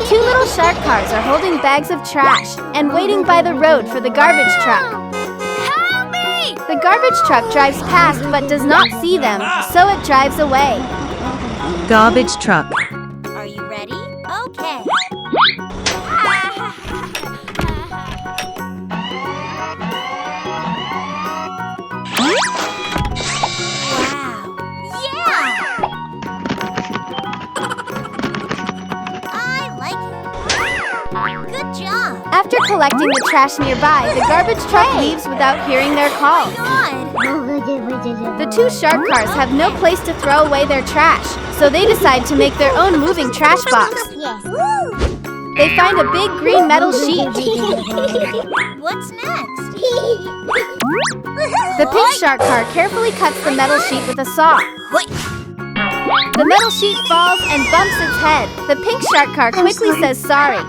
Two little shark cars are holding bags of trash and waiting by the road for the garbage truck. Help me! The garbage truck drives past but does not see them, so it drives away. Garbage truck. Are you ready? Okay. After collecting the trash nearby, the garbage truck leaves without hearing their call. The two shark cars have no place to throw away their trash, so they decide to make their own moving trash box. They find a big green metal sheet. What's next? The pink shark car carefully cuts the metal sheet with a saw. The metal sheet falls and bumps its head. The pink shark car quickly says sorry.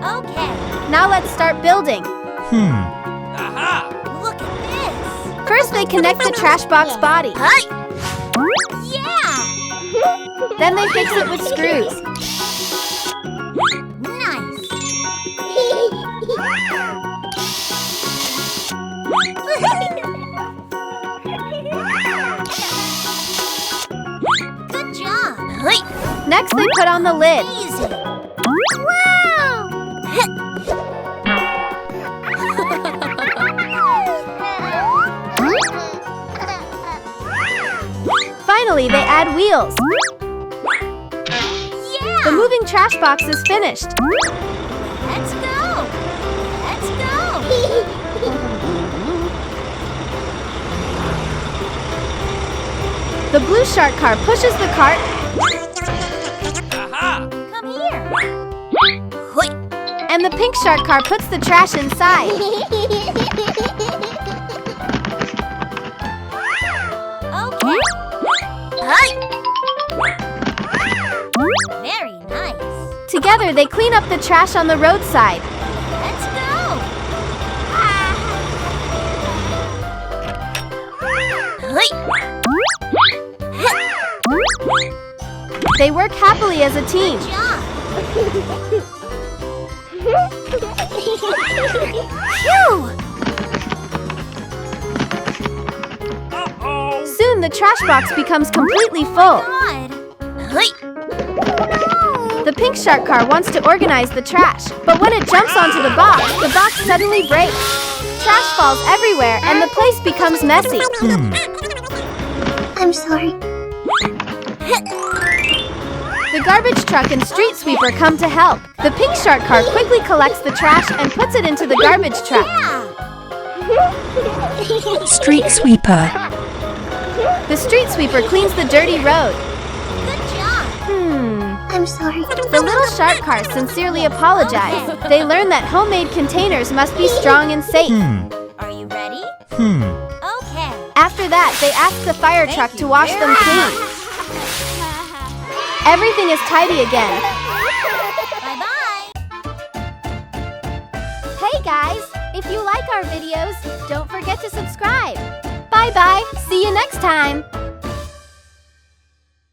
Okay. Now let's start building. Aha! Look at this. First they connect the trash box body. Yeah! Then they fix it with screws. Nice. Good job. Next they put on the lid. Easy. Finally, they add wheels. Yeah! The moving trash box is finished. Let's go! Let's go! The blue shark car pushes the cart. Come here! And the pink shark car puts the trash inside. Very nice. Together, they clean up the trash on the roadside. Let's go! They work happily as a team. Good job. Soon, the trash box becomes completely full. The pink shark car wants to organize the trash, but when it jumps onto the box suddenly breaks. Trash falls everywhere and the place becomes messy. I'm sorry. The garbage truck and street sweeper come to help. The pink shark car quickly collects the trash and puts it into the garbage truck. Street sweeper. The street sweeper cleans the dirty road. Good job. I'm sorry. The little shark cars sincerely apologize. They learn that homemade containers must be strong and safe. Are you ready? Okay. After that, they ask the fire truck to wash them clean. Everything is tidy again. Bye-bye. Hey guys, if you like our videos, don't forget to subscribe. Bye-bye. See you next time.